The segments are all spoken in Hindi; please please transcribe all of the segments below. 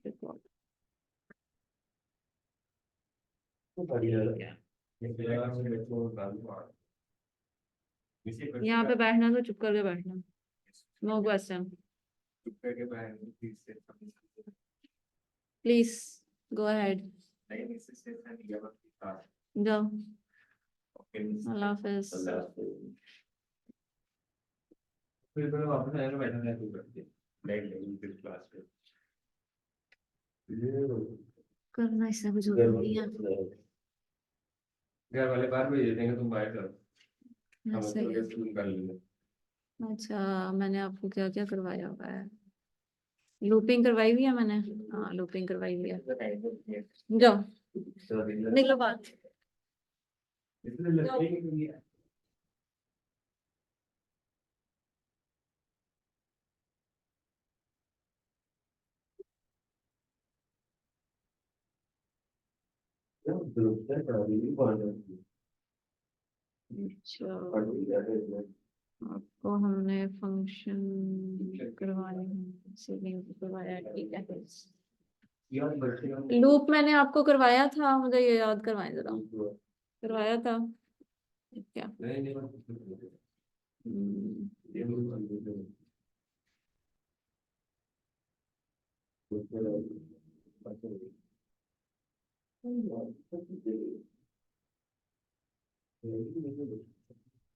रिकॉर्ड। यहाँ पे बैठना तो चुप करके बैठना। No question. Please go ahead. जाओ। अल्लाह हाफिज। करना इससे कुछ होता नहीं है। घर वाले बाहर भेज देंगे, तुम बाहर करो। हम ऐसे तो ही। गेस्ट रूम कर लेंगे। अच्छा, मैंने आपको क्या क्या करवाया हुआ है? लूपिंग करवाई हुई है मैंने। हाँ, लूपिंग करवाई हुई है। जाओ निकलो बाहर। जाओ। अच्छा, आपको हमने फंक्शन करवाने हैं, इसीलिए करवाया, ठीक है। लूप मैंने आपको करवाया था, मुझे ये याद करवाएं जरा। करवाया था क्या? हम्म,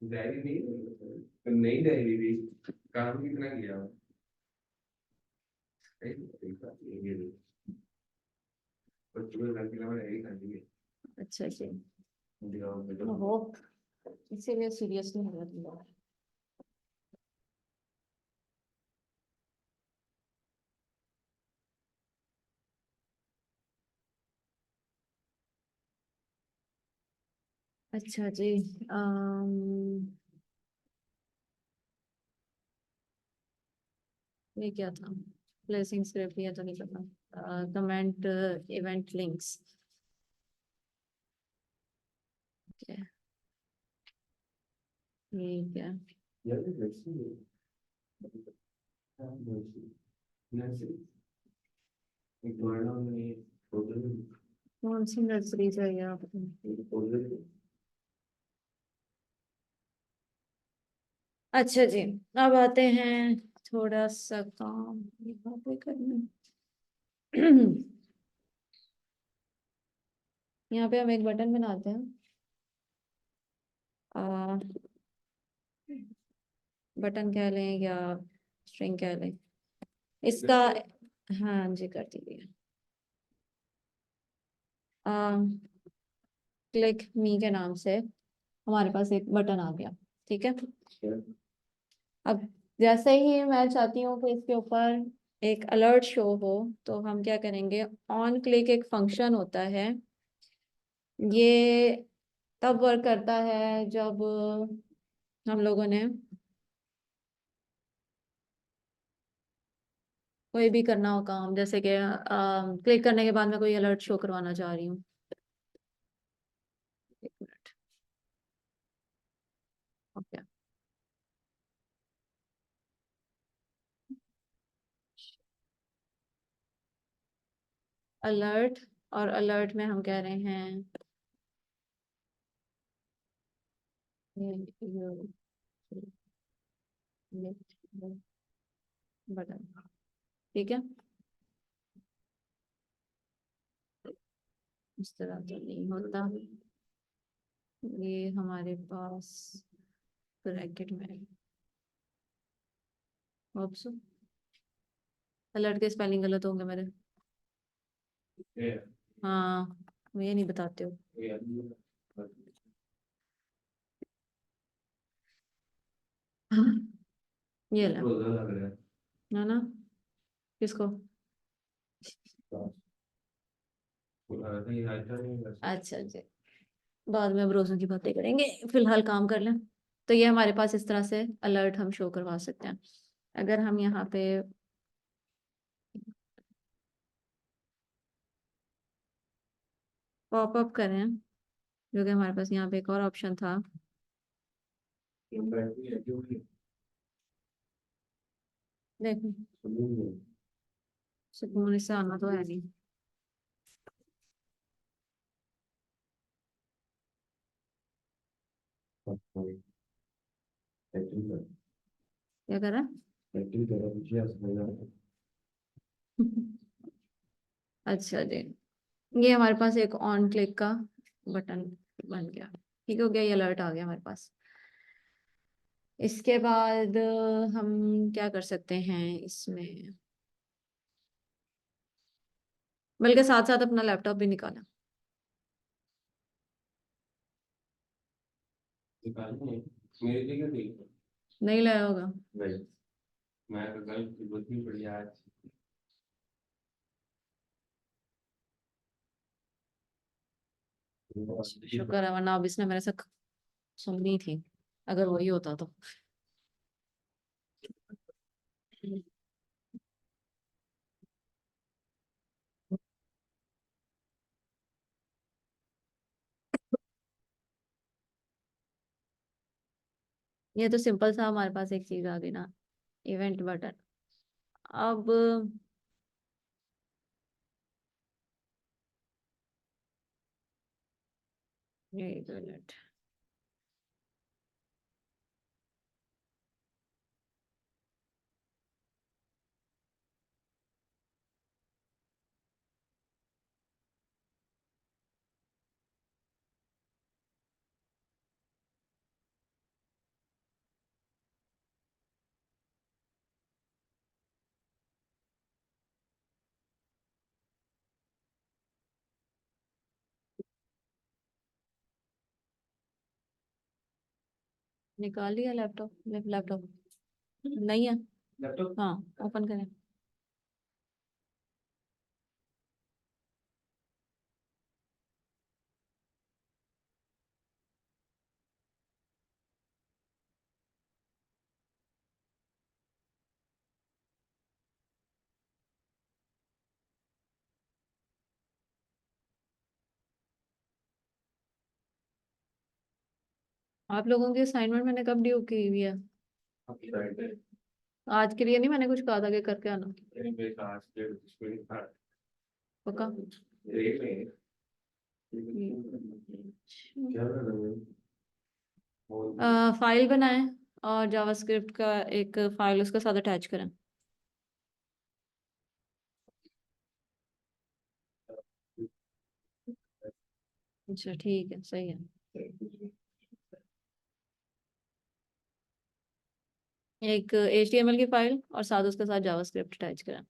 डायरी नहीं, नई डायरी भी काम कितना किया? अच्छा जी। ओहो, इसीलिए सीरियस नहीं हो रहा तुम। अच्छा जी। ये क्या था? प्लेसिंग स्क्रिप्ट, ये तो नहीं पता। Comment event links. ठीक है। कौन सी नर्सरी चाहिए आपको? अच्छा जी, अब आते हैं थोड़ा सा काम यहाँ पे करना। यहाँ पे हम एक बटन बनाते हैं। आ, बटन कह लें या स्ट्रिंग कह लें इसका। हाँ जी, कर दीजिए। क्लिक मी के नाम से हमारे पास एक बटन आ गया। ठीक है। अब जैसे ही मैं चाहती हूँ कि इसके ऊपर एक अलर्ट शो हो, तो हम क्या करेंगे, ऑन क्लिक एक फंक्शन होता है। ये तब वर्क करता है जब हम लोगों ने कोई भी करना हो काम, जैसे कि क्लिक करने के बाद मैं कोई अलर्ट शो करवाना चाह रही हूँ। एक मिनट। ओके। अलर्ट, और अलर्ट में हम कह रहे हैं बटन। ठीक है। इस तरह तो नहीं होता। ये हमारे पास ब्रैकेट में ऑप्स। अलर्ट के स्पेलिंग गलत होंगे मेरे। हाँ, ये नहीं बताते हो। ये ला ना ना, किसको? अच्छा जी, बाद में भरोसों की बातें करेंगे, फिलहाल काम कर लें। तो ये हमारे पास इस तरह से अलर्ट हम शो करवा सकते हैं। अगर हम यहाँ पे पॉपअप करें, जो कि हमारे पास यहाँ पे एक और ऑप्शन था। देखो, सुकून इससे आना तो है नहीं। क्या कर रहा है? अच्छा जी, ये हमारे पास एक ऑन क्लिक का बटन बन गया। ठीक हो गया, ये अलर्ट आ गया हमारे पास। इसके बाद हम क्या कर सकते हैं इसमें, बल्कि साथ साथ अपना लैपटॉप भी निकाला। मेरे लिए क्यों नहीं? नहीं लाया होगा। नहीं, मैं तो कल बहुत बढ़िया आज। शुक्र है, वरना अब इसने मेरे से सुननी थी अगर वही होता तो। ये तो सिंपल सा हमारे पास एक चीज आ गई ना, इवेंट बटन। अब एक मिनट, निकाल लिया लैपटॉप? लैपटॉप नहीं है। लैपटॉप हाँ, ओपन करें। आप लोगों की असाइनमेंट मैंने कब ड्यू की हुई है? आपकी राइट है। आज के लिए नहीं, मैंने कुछ कहा था कि करके आना। मेरे पास के था। पक्का? रेट में क्या कर रहे हो? फाइल बनाएं और जावास्क्रिप्ट का एक फाइल उसके साथ अटैच करें। अच्छा ठीक है, सही है। एक HTML की फाइल और साथ उसके साथ जावास्क्रिप्ट अटैच करें।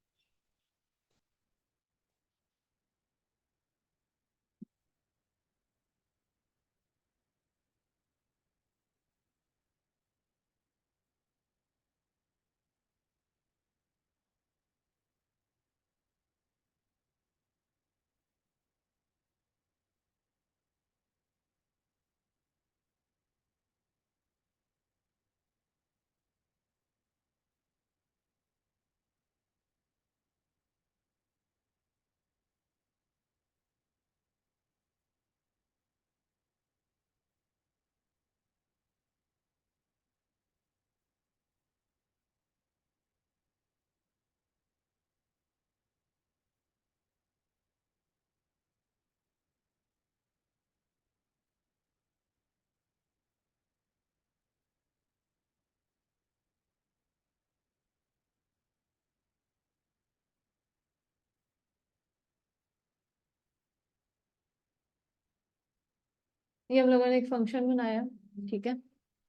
ये हम लोगों ने एक फंक्शन बनाया, ठीक है।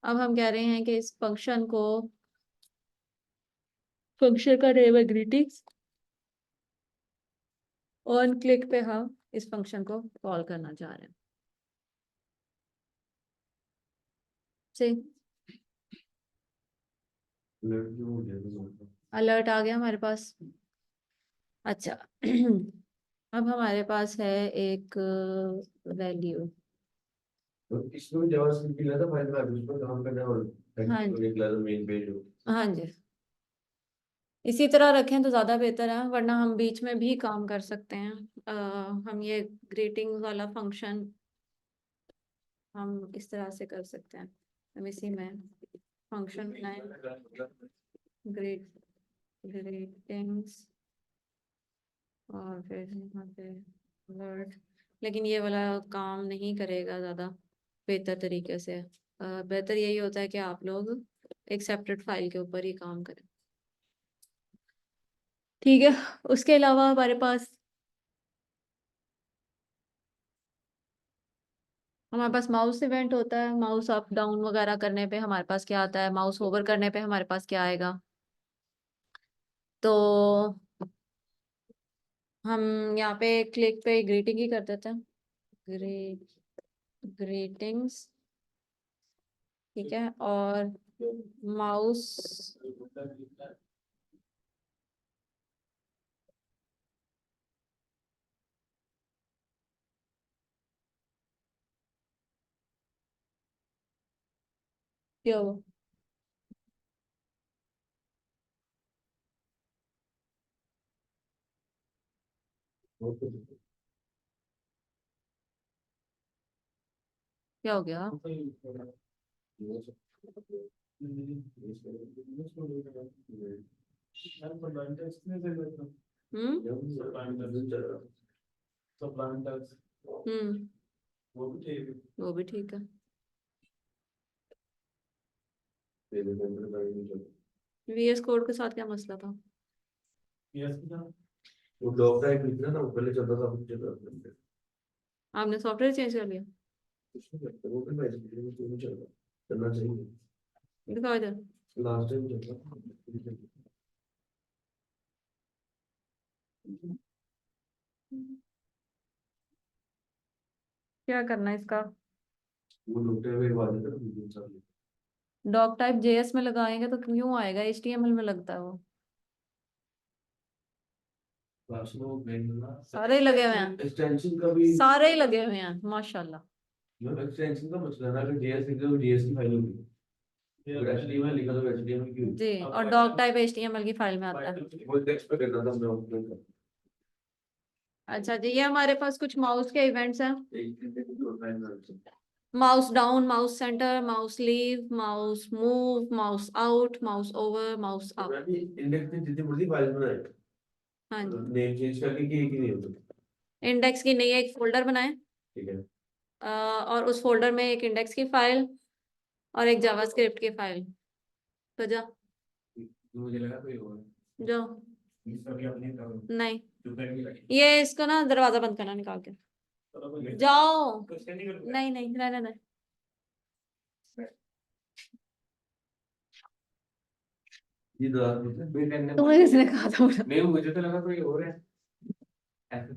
अब हम कह रहे हैं कि इस फंक्शन को, फंक्शन का नेम है ग्रीटिंग्स। ऑन क्लिक पे हम इस फंक्शन को कॉल करना चाह रहे हैं। सही, अलर्ट आ गया हमारे पास। अच्छा अब हमारे पास है एक वैल्यू। तो इसमें जावास्क्रिप्ट की ज्यादा फायदा है, उस पर काम करना और हाँ जी, एक लेवल मेन पेज हो। हाँ जी, इसी तरह रखें तो ज़्यादा बेहतर है, वरना हम बीच में भी काम कर सकते हैं। हम ये ग्रीटिंग वाला फंक्शन हम इस तरह से कर सकते हैं। हम इसी में फंक्शन बनाएं, ग्रीट ग्रीटिंग्स और फिर यहाँ पे alert, लेकिन ये वाला काम नहीं करेगा ज़्यादा बेहतर तरीके से। बेहतर यही होता है कि आप लोग एक सेपरेट फाइल के ऊपर ही काम करें। ठीक है, उसके अलावा हमारे पास माउस इवेंट होता है। माउस अप डाउन वगैरह करने पे हमारे पास क्या आता है, माउस होवर करने पे हमारे पास क्या आएगा। तो हम यहाँ पे क्लिक पे ग्रीटिंग ही कर देते हैं। ग्रीटिंग्स, ठीक है। और माउस, क्या हुआ? क्या हो गया? हम्म। हम्म, वो भी ठीक है। वीएस कोड के साथ क्या मसला था? वो डॉग टाइप लिखना ना, वो पहले चलता था, अब चल रहा है। आपने सॉफ्टवेयर चेंज कर लिया? कुछ नहीं करता, वो भी मैच नहीं चल रहा, चलना चाहिए। दिखाओ इधर। लास्ट टाइम चल रहा था। क्या करना है इसका? वो लुकटे हुए वाले थे ना, सब डॉक टाइप जेएस में लगाएंगे तो क्यों आएगा, एचटीएमएल में लगता है वो। सारे ही लगे हुए हैं, एक्सटेंशन का भी। सारे ही लगे हुए हैं माशाल्लाह। एक्सटेंशन का मसला है ना, अगर जेएस लिखा तो जेएस की फाइल होगी, अगर एचटीएमएल लिखा तो एचटीएमएल की होगी। जी, और डॉक टाइप एचटीएमएल की फाइल में आता है। वो टेक्स्ट पे करना था, मैं ओपन कर अच्छा जी, ये हमारे पास कुछ माउस के इवेंट्स हैं। एक mouse down, mouse centre, mouse leave, mouse move, mouse out, mouse over, mouse up. Index में जितनी मर्जी फाइल बनाए, हाँ जी। नेम चेंज करके कि एक ही नहीं होता। इंडेक्स की नई एक फोल्डर बनाएं, ठीक है। और उस फोल्डर में एक इंडेक्स की फाइल और एक जावास्क्रिप्ट की फाइल। तो जा, मुझे लगा कोई और जाओ। इसका भी अपने नहीं, जो करेंगे लगे। ये इसको ना दरवाजा बंद करना, निकाल के जाओ। नहीं नहीं, रहने दे। ये दो करने तुम्हें किसने कहा था बोला? नहीं, मुझे तो लगा कोई और है ऐसे।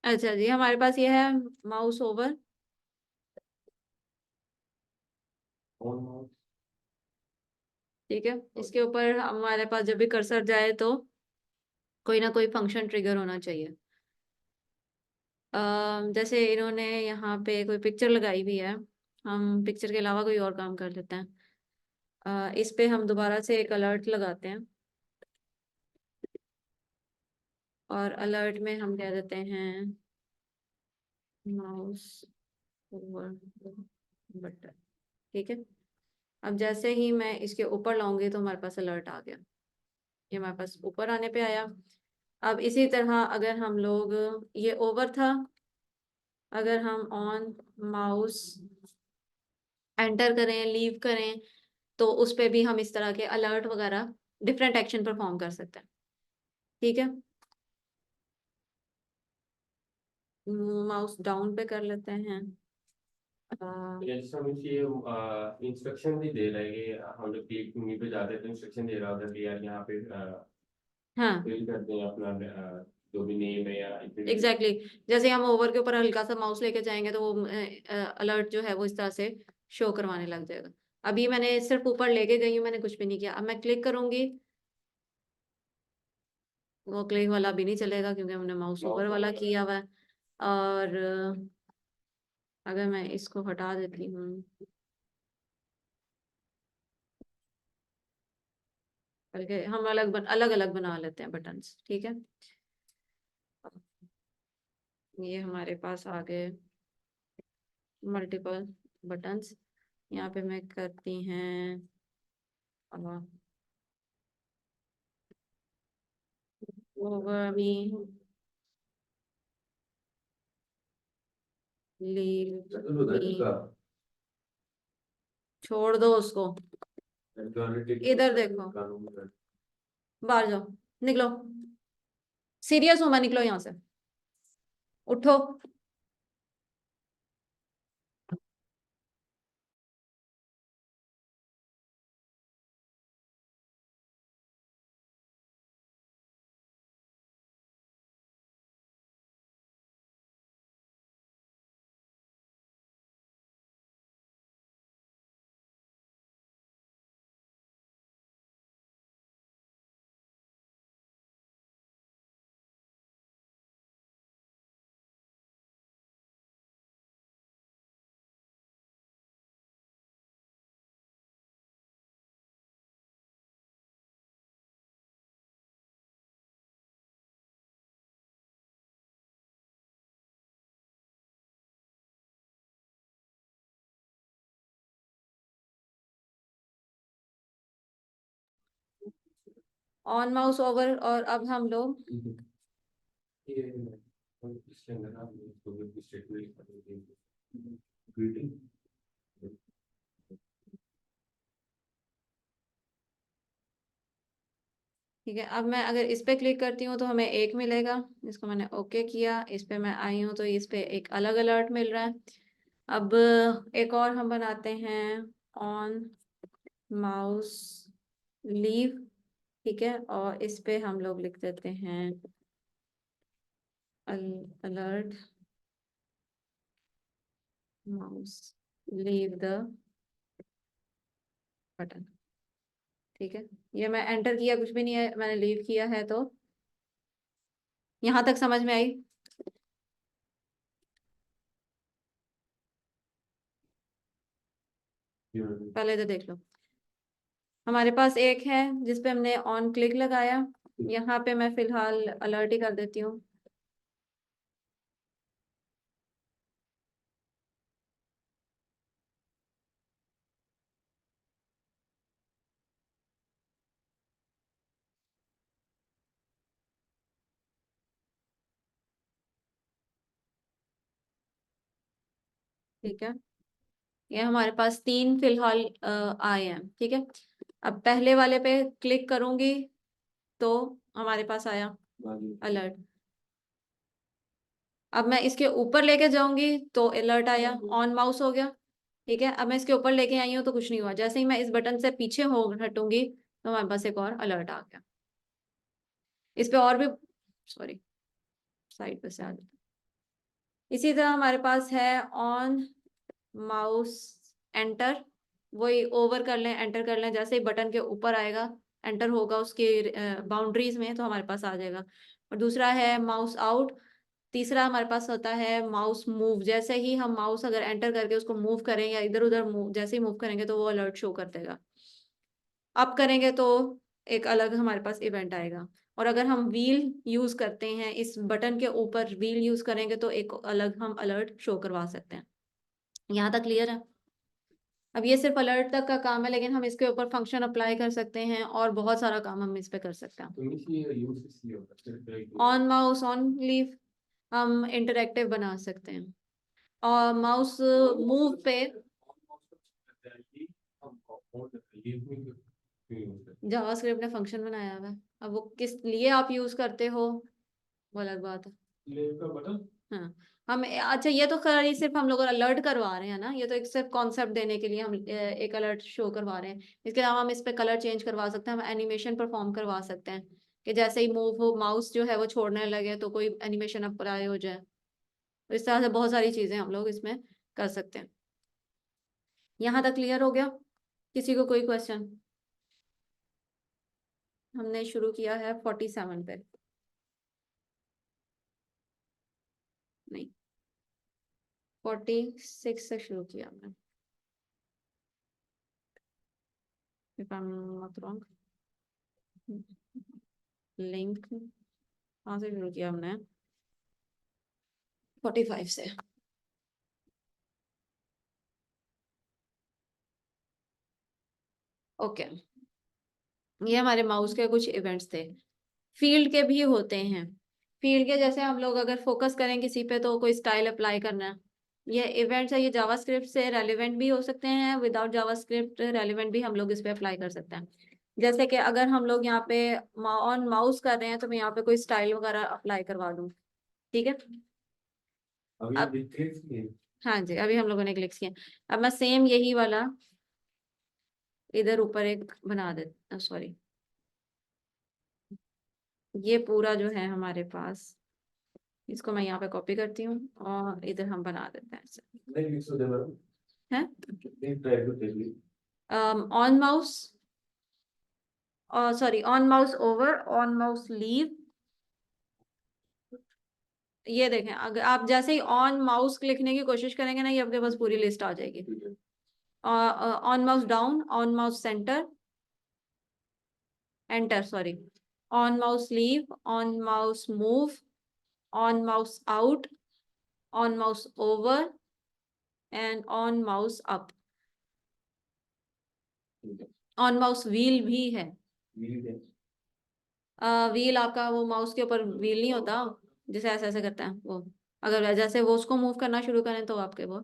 अच्छा जी, हमारे पास ये है माउस ओवर। और ठीक है, इसके ऊपर हमारे पास जब भी कर्सर जाए तो कोई ना कोई फंक्शन ट्रिगर होना चाहिए। जैसे इन्होंने यहाँ पे कोई पिक्चर लगाई हुई है, हम पिक्चर के अलावा कोई और काम कर लेते हैं। इस पे हम दोबारा से एक अलर्ट लगाते हैं, और अलर्ट में हम कह देते हैं माउस ओवर बटन। ठीक है, अब जैसे ही मैं इसके ऊपर लाऊंगी तो हमारे पास अलर्ट आ गया। ये हमारे पास ऊपर आने पे आया। अब इसी तरह अगर हम लोग, ये ओवर था, अगर हम ऑन माउस एंटर करें, लीव करें, तो उस पे भी हम इस तरह के अलर्ट वगैरह डिफरेंट एक्शन परफॉर्म कर सकते हैं। ठीक है, माउस डाउन पे कर लेते हैं। जैसे हम इसे इंस्ट्रक्शन भी दे रहे हैं कि हम जब क्लिक पे जाते हैं तो इंस्ट्रक्शन दे रहा होता है कि यार यहाँ पे हाँ, फिल करते हैं अपना जो भी नेम है या एग्जैक्टली जैसे हम ओवर के ऊपर हल्का सा माउस लेके जाएंगे तो वो अलर्ट जो है वो इस तरह से शो करवाने लग जाएगा। अभी मैंने सिर्फ ऊपर लेके गई हूँ, मैंने कुछ भी नहीं किया। अब मैं क्लिक करूंगी, वो क्लिक वाला भी नहीं चलेगा क्योंकि हमने माउस ऊपर वाला किया हुआ है। और अगर मैं इसको हटा देती हूँ, बल्कि हम अलग अलग बना लेते हैं बटन्स। ठीक है, ये हमारे पास आ गए मल्टीपल बटन्स। यहाँ पे मैं करती हैं over me, leave me, छोड़ दो उसको, इधर देखो, बाहर जाओ, निकलो, सीरियस हो मैं, निकलो यहाँ से, उठो। ऑन माउस ओवर, और अब हम लोग ठीक है, अब मैं अगर इस पे क्लिक करती हूँ तो हमें एक मिलेगा, इसको मैंने ओके किया, इस पे मैं आई हूँ तो इस पे एक अलग अलर्ट मिल रहा है। अब एक और हम बनाते हैं, ऑन माउस लीव, ठीक है, और इस पे हम लोग लिख देते हैं alert mouse leave the button, ठीक है। ये मैं एंटर किया, कुछ भी नहीं है, मैंने लीव किया है, तो यहाँ तक समझ में आई? पहले तो देख लो, हमारे पास एक है जिसपे हमने ऑन क्लिक लगाया, यहाँ पे मैं फिलहाल अलर्ट ही कर देती हूँ। ठीक है, ये हमारे पास तीन फिलहाल आए हैं, ठीक है। अब पहले वाले पे क्लिक करूंगी तो हमारे पास आया अलर्ट। अब मैं इसके ऊपर लेके जाऊंगी तो अलर्ट आया, ऑन माउस हो गया, ठीक है। अब मैं इसके ऊपर लेके आई हूँ तो कुछ नहीं हुआ, जैसे ही मैं इस बटन से पीछे हो हटूंगी तो हमारे पास एक और अलर्ट आ गया। इस पे और भी, सॉरी, साइड पे से आ जाता। इसी तरह हमारे पास है ऑन माउस एंटर, वही ओवर कर लें, एंटर कर लें, जैसे ही बटन के ऊपर आएगा, एंटर होगा उसके बाउंड्रीज में, तो हमारे पास आ जाएगा। और दूसरा है माउस आउट। तीसरा हमारे पास होता है माउस मूव, जैसे ही हम माउस अगर एंटर करके उसको मूव करें या इधर उधर मूव, जैसे ही मूव करेंगे तो वो अलर्ट शो कर देगा। अप करेंगे तो एक अलग हमारे पास इवेंट आएगा। और अगर हम व्हील यूज करते हैं, इस बटन के ऊपर व्हील यूज करेंगे तो एक अलग हम अलर्ट शो करवा सकते हैं। यहाँ तक क्लियर है? अब ये सिर्फ अलर्ट तक का काम है, लेकिन हम इसके ऊपर फंक्शन अप्लाई कर सकते हैं और बहुत सारा काम हम इस पे कर सकते हैं। ऑन माउस ऑन लीव हम इंटरेक्टिव बना सकते हैं, और माउस मूव पे जावास्क्रिप्ट ने फंक्शन बनाया हुआ है। अब वो किस लिए आप यूज करते हो वो अलग बात है। हाँ, हम अच्छा, ये तो खैर ये सिर्फ हम लोग अलर्ट करवा रहे हैं ना, ये तो एक सिर्फ कॉन्सेप्ट देने के लिए हम एक अलर्ट शो करवा रहे हैं। इसके अलावा हम इस पे कलर चेंज करवा सकते हैं, हम एनिमेशन परफॉर्म करवा सकते हैं कि जैसे ही मूव हो, माउस जो है वो छोड़ने लगे तो कोई एनिमेशन अप्लाई हो जाए। तो इस तरह से बहुत सारी चीजें हम लोग इसमें कर सकते हैं। यहाँ तक क्लियर हो गया? किसी को कोई क्वेश्चन? हमने शुरू किया है 47 पे, नहीं 46 से शुरू किया हमने, if I'm not wrong। Link कहाँ से शुरू किया हमने? 45 से। ओके, ये हमारे माउस के कुछ इवेंट्स थे। फील्ड के भी होते हैं। फील्ड के जैसे हम लोग अगर फोकस करें किसी पे तो कोई स्टाइल अप्लाई करना है, ये इवेंट्स है, ये जावास्क्रिप्ट से रेलिवेंट भी हो सकते हैं, विदाउट जावास्क्रिप्ट रेलिवेंट भी हम लोग इस पे अप्लाई कर सकते हैं। जैसे कि अगर हम लोग यहाँ पे ऑन माउस कर रहे हैं तो मैं यहाँ पे कोई स्टाइल वगैरह अप्लाई करवा दूँ, ठीक है। अभी अब डिक्रीज की हाँ जी, अभी हम लोगों ने क्लिक किया। अब मैं सेम यही वाला इधर ऊपर एक बना देता, सॉरी, ये पूरा जो है हमारे पास, इसको मैं यहाँ पे कॉपी करती हूँ और इधर हम बना देते हैं ऐसे। नहीं लिख सकते मैडम, है नहीं try to tell me. On mouse, sorry, on mouse over, on mouse leave, ये देखें, अगर आप जैसे ही ऑन माउस लिखने की कोशिश करेंगे ना, ये आपके पास पूरी लिस्ट आ जाएगी। On mouse down, on mouse centre, enter, sorry, on mouse leave, on mouse move, on mouse out, on mouse over and on mouse up. On mouse wheel भी है। व्हील आपका वो माउस के ऊपर व्हील नहीं होता, जैसे ऐसे ऐसे करता है वो, अगर जैसे वो उसको मूव करना शुरू करें तो आपके वो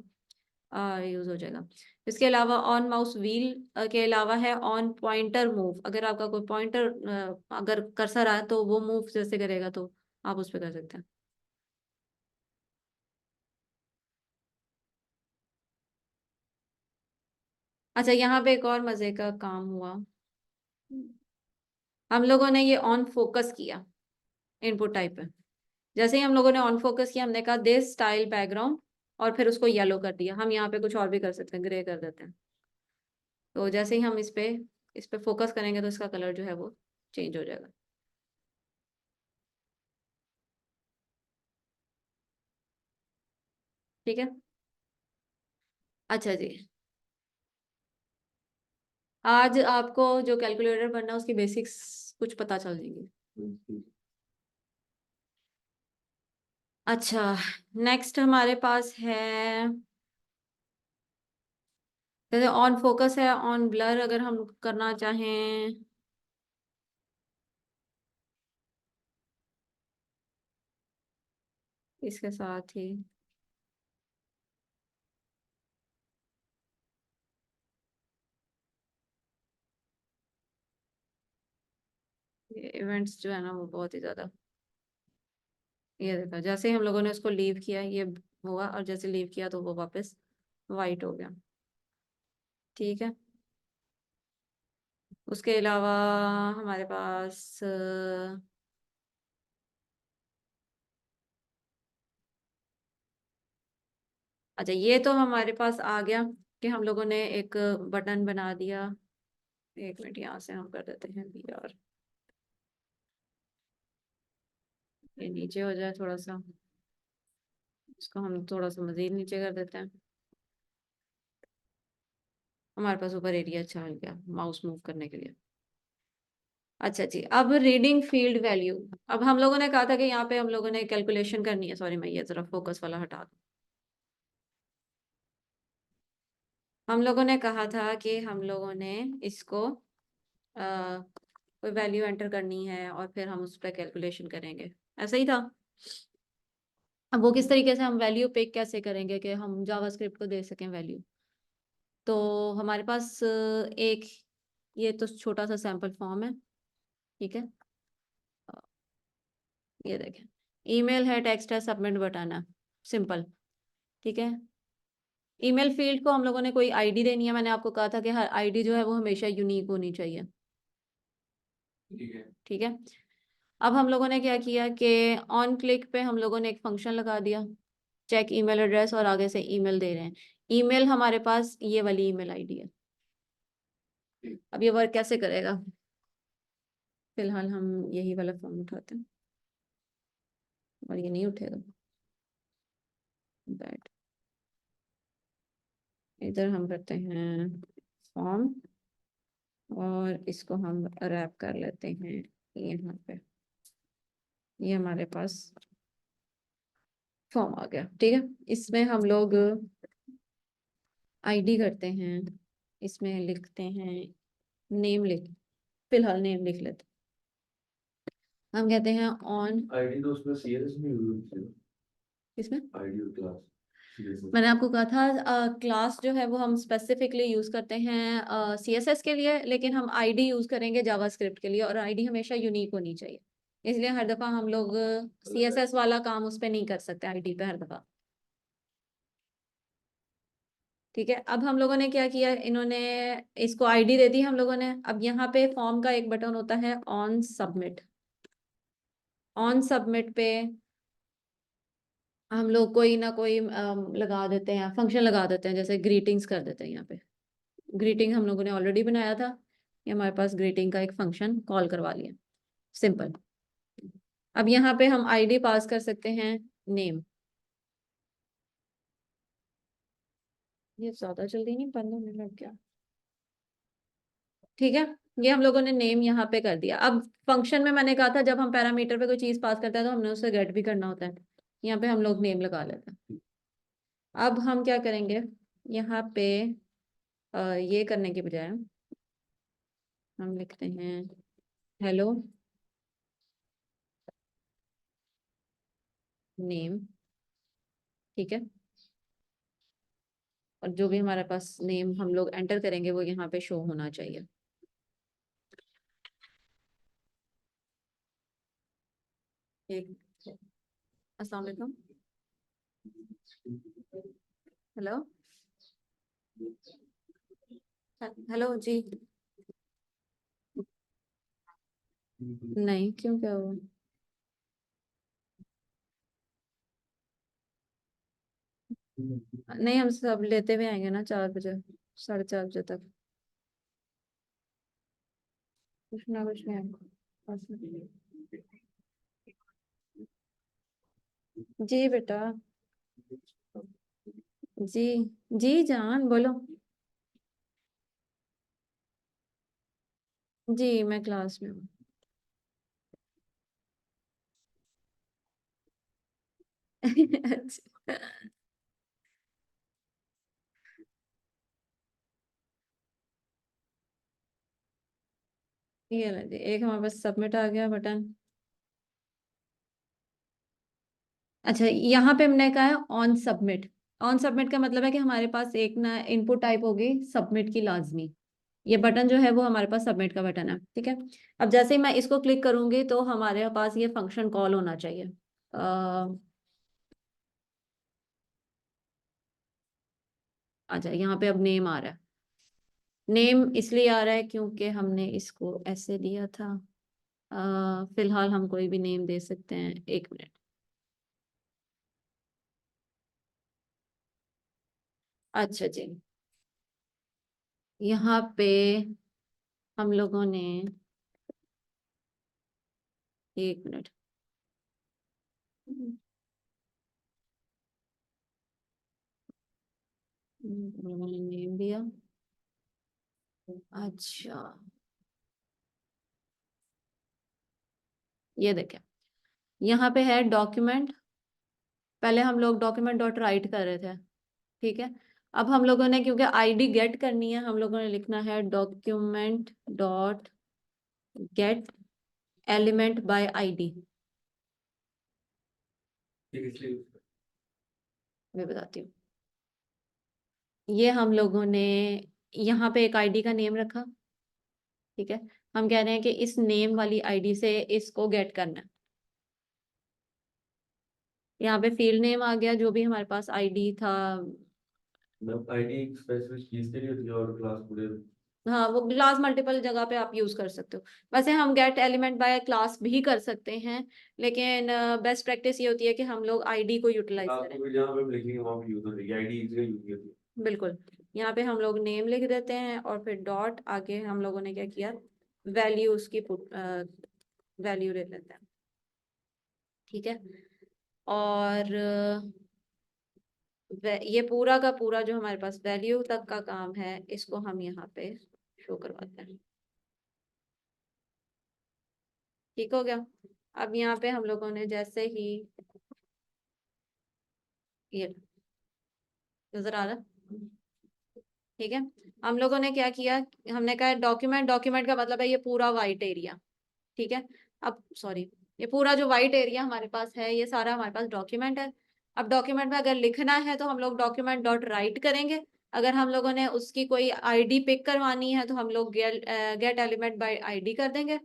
यूज हो जाएगा। इसके अलावा ऑन माउस व्हील के अलावा है ऑन पॉइंटर मूव, अगर आपका कोई पॉइंटर अगर कर्सर आए तो वो मूव जैसे करेगा तो आप उस पर कर सकते हैं। अच्छा, यहाँ पे एक और मजे का काम हुआ, हम लोगों ने ये ऑन फोकस किया इनपुट टाइप पे। जैसे ही हम लोगों ने ऑन फोकस किया, हमने कहा दिस स्टाइल बैकग्राउंड, और फिर उसको येलो कर दिया। हम यहाँ पे कुछ और भी कर सकते हैं, ग्रे कर देते हैं। तो जैसे ही हम इस पे फोकस करेंगे तो इसका कलर जो है वो चेंज हो जाएगा। ठीक है। अच्छा जी, आज आपको जो कैलकुलेटर बनना है उसकी बेसिक्स कुछ पता चल जाएंगी। अच्छा, नेक्स्ट हमारे पास है, जैसे ऑन फोकस है, ऑन ब्लर अगर हम करना चाहें, इसके साथ ही इवेंट्स जो है ना वो बहुत ही ज्यादा, ये देखा, जैसे ही हम लोगों ने उसको लीव किया ये हुआ, और जैसे लीव किया तो वो वापस वाइट हो गया। ठीक है। उसके अलावा हमारे पास अच्छा, ये तो हमारे पास आ गया कि हम लोगों ने एक बटन बना दिया। एक मिनट, यहाँ से हम कर देते हैं बी आर, ये नीचे हो जाए थोड़ा सा, इसको हम थोड़ा सा मजीद नीचे कर देते हैं। हमारे पास ऊपर एरिया अच्छा मिल गया माउस मूव करने के लिए। अच्छा जी, अब रीडिंग फील्ड वैल्यू। अब हम लोगों ने कहा था कि यहाँ पे हम लोगों ने कैलकुलेशन करनी है, सॉरी मैं ये जरा फोकस वाला हटा दूँ। हम लोगों ने कहा था कि हम लोगों ने इसको कोई वैल्यू एंटर करनी है और फिर हम उस पर कैलकुलेशन करेंगे, ऐसा ही था। अब वो किस तरीके से हम वैल्यू पिक कैसे करेंगे कि हम जावास्क्रिप्ट को दे सकें वैल्यू। तो हमारे पास एक ये तो छोटा सा सैंपल फॉर्म है, ठीक है। ये देखें, ईमेल है, टेक्स्ट है, सबमिट बटन है, सिंपल, ठीक है। ईमेल फील्ड को हम लोगों ने कोई आईडी देनी है, मैंने आपको कहा था कि हर आईडी जो है वो हमेशा यूनिक होनी चाहिए, ठीक है। ठीक है। अब हम लोगों ने क्या किया कि ऑन क्लिक पे हम लोगों ने एक फंक्शन लगा दिया, चेक ईमेल एड्रेस, और आगे से ईमेल दे रहे हैं। ईमेल हमारे पास ये वाली ईमेल आईडी है। अब ये वर्क कैसे करेगा, फिलहाल हम यही वाला फॉर्म उठाते हैं, और ये नहीं उठेगा, बैड, इधर हम करते हैं फॉर्म, और इसको हम रैप कर लेते हैं यहाँ पे। ये हमारे पास फॉर्म आ गया, ठीक है। इसमें हम लोग आईडी करते हैं, इसमें लिखते हैं नेम, लिख, फिलहाल नेम लिख लेते हम कहते हैं ऑन, आईडी तो उसमें सीएसएस में यूज होती है, इसमें आईडी और क्लास सीएसएस। मैंने आपको कहा था क्लास जो है वो हम स्पेसिफिकली यूज करते हैं सीएसएस के लिए, लेकिन हम आईडी यूज करेंगे जावास्क्रिप्ट के लिए, और आईडी हमेशा यूनिक होनी चाहिए। इसलिए हर दफा हम लोग सीएसएस वाला काम उस पर नहीं कर सकते आईडी पे हर दफा। ठीक है, अब हम लोगों ने क्या किया, इन्होंने इसको आईडी दे दी हम लोगों ने। अब यहाँ पे फॉर्म का एक बटन होता है ऑन सबमिट। ऑन सबमिट पे हम लोग कोई ना कोई लगा देते हैं, फंक्शन लगा देते हैं, जैसे ग्रीटिंग्स कर देते हैं यहाँ पे। ग्रीटिंग हम लोगों ने ऑलरेडी बनाया था, ये हमारे पास ग्रीटिंग का एक फंक्शन कॉल करवा लिया, सिंपल। अब यहाँ पे हम आईडी पास कर सकते हैं नेम। ये ज्यादा जल्दी नहीं, 15 मिनट लग गया। ठीक है, ये हम लोगों ने नेम यहाँ पे कर दिया। अब फंक्शन में मैंने कहा था जब हम पैरामीटर पे कोई चीज पास करते हैं तो हमने उसे गेट भी करना होता है। यहाँ पे हम लोग नेम लगा लेते हैं। अब हम क्या करेंगे, यहाँ पे ये करने के बजाय हम लिखते हैं हेलो नेम। ठीक है, और जो भी हमारे पास नेम हम लोग एंटर करेंगे वो यहाँ पे शो होना चाहिए। एक, अस्सलाम वालेकुम, हेलो, हेलो जी। नहीं, क्यों, क्या हुआ? नहीं, हम सब लेते हुए आएंगे ना 4 बजे, 4:30 बजे तक। कुछ ना कुछ नहीं आएगा। जी बेटा, जी, जी जान बोलो। जी मैं क्लास में हूँ। अच्छा, ये लो जी, एक हमारे पास सबमिट आ गया बटन। अच्छा, यहाँ पे हमने कहा है ऑन सबमिट। ऑन सबमिट का मतलब है कि हमारे पास एक ना इनपुट टाइप होगी सबमिट की लाजमी। ये बटन जो है वो हमारे पास सबमिट का बटन है। ठीक है, अब जैसे ही मैं इसको क्लिक करूंगी तो हमारे पास ये फंक्शन कॉल होना चाहिए। अच्छा, यहाँ पे अब नेम आ रहा है। नेम इसलिए आ रहा है क्योंकि हमने इसको ऐसे दिया था। फिलहाल हम कोई भी नेम दे सकते हैं, 1 मिनट। अच्छा जी, यहाँ पे हम लोगों ने, 1 मिनट, हम लोगों ने नेम दिया। अच्छा, ये देखें, यहाँ पे है डॉक्यूमेंट। पहले हम लोग डॉक्यूमेंट डॉट राइट कर रहे थे। ठीक है, अब हम लोगों ने क्योंकि आईडी गेट करनी है, हम लोगों ने लिखना है document dot gate element by ID. मैं बताती हूँ, ये हम लोगों ने यहाँ पे एक आईडी का नेम रखा। ठीक है, हम कह रहे हैं कि इस नेम वाली आईडी से इसको गेट करना है। यहाँ पे फील्ड नेम आ गया, जो भी हमारे पास आईडी था। मतलब आईडी स्पेसिफिक चीज के लिए होती है और क्लास पूरे। हाँ, वो क्लास मल्टीपल जगह पे आप यूज कर सकते हो। वैसे हम गेट एलिमेंट बाय क्लास भी कर सकते हैं, लेकिन बेस्ट प्रैक्टिस ये होती है कि हम लोग आईडी को यूटिलाइज क्लास करें। को भी जहाँ पे लिखेंगे वहाँ पे यूज होती है आईडी, इसलिए यूज होती है। बिल्कुल, यहाँ पे हम लोग नेम लिख देते हैं और फिर डॉट आगे हम लोगों ने क्या किया, वैल्यू उसकी पुट वैल्यू ले लेते हैं। ठीक है, और ये पूरा का पूरा जो हमारे पास वैल्यू तक का काम है इसको हम यहाँ पे शो करवाते हैं। ठीक हो गया। अब यहाँ पे हम लोगों ने जैसे ही, ये नजर आ रहा, ठीक है, हम लोगों ने क्या किया, हमने कहा डॉक्यूमेंट, डॉक्यूमेंट का मतलब है ये पूरा वाइट एरिया। ठीक है, अब सॉरी, ये पूरा जो वाइट एरिया हमारे पास है ये सारा हमारे पास डॉक्यूमेंट है। अब डॉक्यूमेंट में अगर लिखना है तो हम लोग डॉक्यूमेंट डॉट राइट करेंगे। अगर हम लोगों ने उसकी कोई आईडी पिक करवानी है तो हम लोग गेट एलिमेंट बाय आईडी कर देंगे,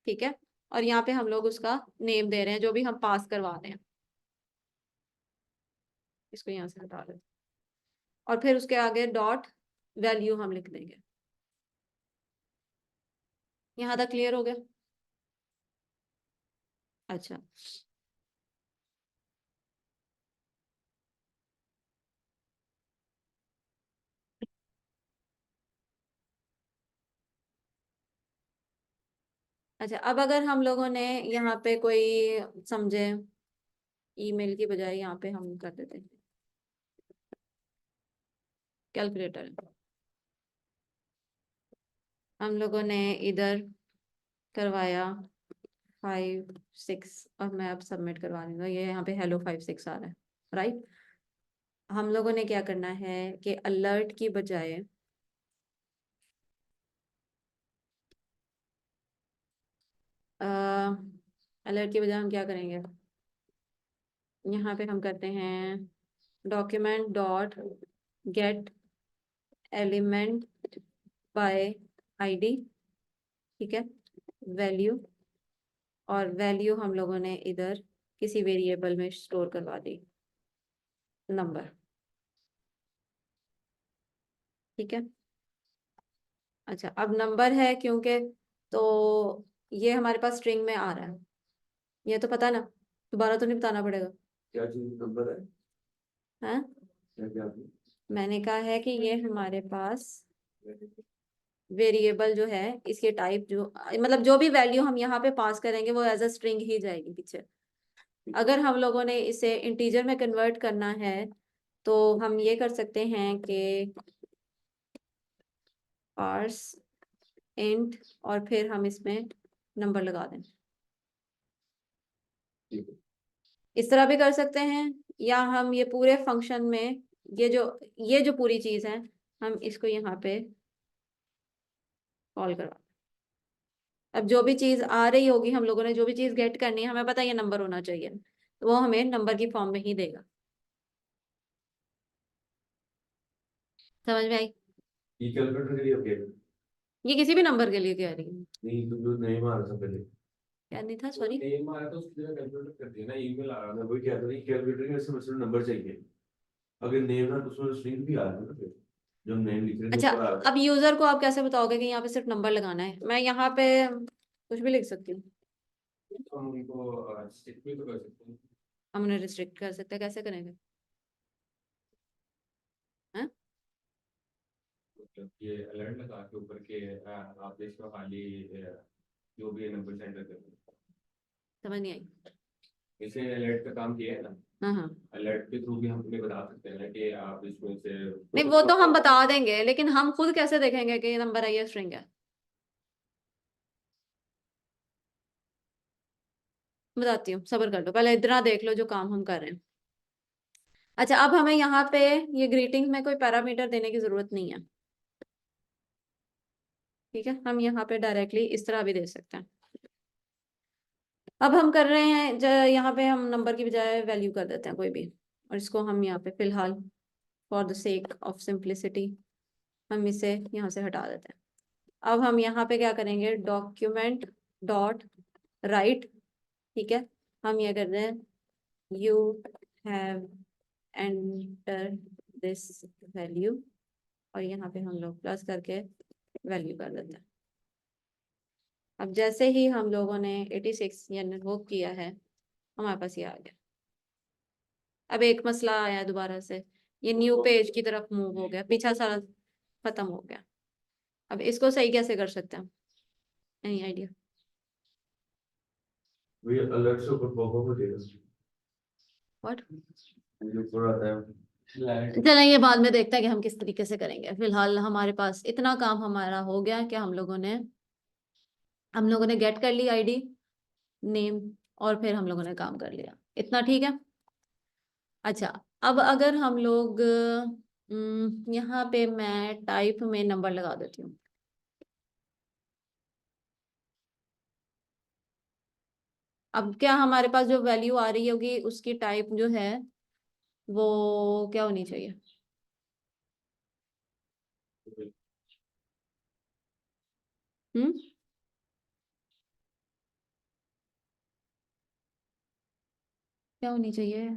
ठीक है। और यहाँ पे हम लोग उसका नेम दे रहे हैं जो भी हम पास करवा रहे हैं, इसको यहाँ से हटा दें और फिर उसके आगे डॉट वैल्यू हम लिख देंगे। यहाँ तक क्लियर हो गया? अच्छा, अच्छा। अब अगर हम लोगों ने यहाँ पे कोई समझे ईमेल की बजाय यहाँ पे हम कर देते हैं कैलकुलेटर। हम लोगों ने इधर करवाया 5 6 और मैं अब सबमिट करवा दूंगा, ये यहाँ पे हेलो 5 6 आ रहा है, राइट। हम लोगों ने क्या करना है कि अलर्ट की बजाय अलर्ट की बजाय हम क्या करेंगे, यहाँ पे हम करते हैं document dot gate element by ID, ठीक है, वैल्यू। और वैल्यू हम लोगों ने इधर किसी वेरिएबल में स्टोर करवा दी, नंबर, ठीक है। अच्छा, अब नंबर है क्योंकि, तो ये हमारे पास स्ट्रिंग में आ रहा है, ये तो पता ना, दोबारा तो नहीं बताना पड़ेगा। क्या चीज नंबर है? हैं? क्या मैंने कहा है कि ये हमारे पास वेरिएबल जो है इसके टाइप जो मतलब जो भी वैल्यू हम यहाँ पे पास करेंगे वो एज अ स्ट्रिंग ही जाएगी पीछे। अगर हम लोगों ने इसे इंटीजर में कन्वर्ट करना है तो हम ये कर सकते हैं कि पार्स इंट और फिर हम इसमें नंबर लगा दें, इस तरह भी कर सकते हैं। या हम ये पूरे फंक्शन में ये जो पूरी चीज है हम इसको यहाँ पे कॉल करवा, अब जो भी चीज आ रही होगी हम लोगों ने जो भी चीज गेट करनी है हमें पता है ये नंबर होना चाहिए, तो वो हमें नंबर की फॉर्म में ही देगा। समझ में आई? ये कैलकुलेटर के लिए अपडेट ये किसी भी नंबर के लिए कह रही है। नहीं, तो जो नेम आ रहा था पहले, क्या नहीं था, सॉरी। नेम आ रहा था उसकी जगह कैलकुलेटर कर दिया ना, ईमेल आ रहा था, वही कह रहा था कि कैलकुलेटर में सिर्फ नंबर चाहिए। अगर नेम था तो उसमें स्ट्रिंग भी आ रहा था ना, फिर जो नेम लिख रहे थे अच्छा, ऊपर आ रहा अब यूजर को आप कैसे बताओगे कि यहाँ पे सिर्फ नंबर लगाना है? मैं यहाँ पे कुछ भी लिख सकती हूँ। था, तो हम उनको स्टिक भी तो कर सकते हैं। हम उन्हें रिस्ट्रिक्ट कर सकते हैं, कैसे करेंगे? हैं? मतलब ये अलर्ट लगा के ऊपर के आप इसको खाली जो भी नंबर सेंटर कर दो। समझ नहीं आई। इसे अलर्ट का काम किया है ना, हाँ हाँ, अलर्ट के थ्रू भी हम तुम्हें बता सकते हैं ना कि आप इसमें से नहीं वो तो हम बता देंगे लेकिन हम खुद कैसे देखेंगे कि ये नंबर है या स्ट्रिंग है? बताती हूँ, सब्र कर लो, पहले इतना देख लो जो काम हम कर रहे हैं। अच्छा, अब हमें यहाँ पे ये ग्रीटिंग में कोई पैरामीटर देने की जरूरत नहीं है, ठीक है। हम यहाँ पे डायरेक्टली इस तरह भी दे सकते हैं। अब हम कर रहे हैं यहाँ पे हम नंबर की बजाय वैल्यू कर देते हैं कोई भी, और इसको हम यहाँ पे फिलहाल for the sake of simplicity हम इसे यहाँ से हटा देते हैं। अब हम यहाँ पे क्या करेंगे, डॉक्यूमेंट डॉट राइट, ठीक है। हम ये कर रहे हैं you have enter this value, और यहाँ पे हम लोग प्लस करके वैल्यू कर देते हैं। अब जैसे ही हम लोगों ने 86 यानी वो किया है हमारे पास ये आ गया। अब एक मसला आया है दोबारा से, ये न्यू पेज की तरफ मूव हो गया, पीछा सारा खत्म हो गया। अब इसको सही कैसे कर सकते हैं? Any idea? वही अलर्ट से ऊपर पॉपअप हो जाएगा व्हाट? जो ऊपर आता है। चलें ये बाद में देखते हैं कि हम किस तरीके से करेंगे। फिलहाल हमारे पास इतना काम हमारा हो गया कि हम लोगों ने गेट कर ली आईडी नेम और फिर हम लोगों ने काम कर लिया, इतना ठीक है। अच्छा, अब अगर हम लोग यहाँ पे मैं टाइप में नंबर लगा देती हूँ। अब क्या हमारे पास जो वैल्यू आ रही होगी उसकी टाइप जो है वो क्या होनी चाहिए? हम्म, क्या होनी चाहिए?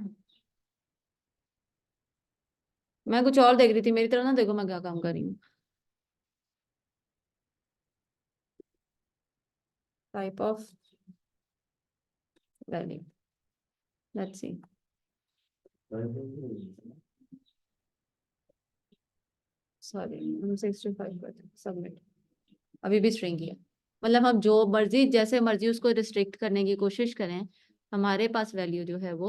मैं कुछ और देख रही थी, मेरी तरफ ना देखो मैं क्या काम कर रही हूँ। Type of value, let's see. Sorry, हम 65 करते हैं, सबमिट। अभी भी स्ट्रिंग ही है। मतलब हम जो मर्जी जैसे मर्जी उसको रिस्ट्रिक्ट करने की कोशिश करें, हमारे पास वैल्यू जो है वो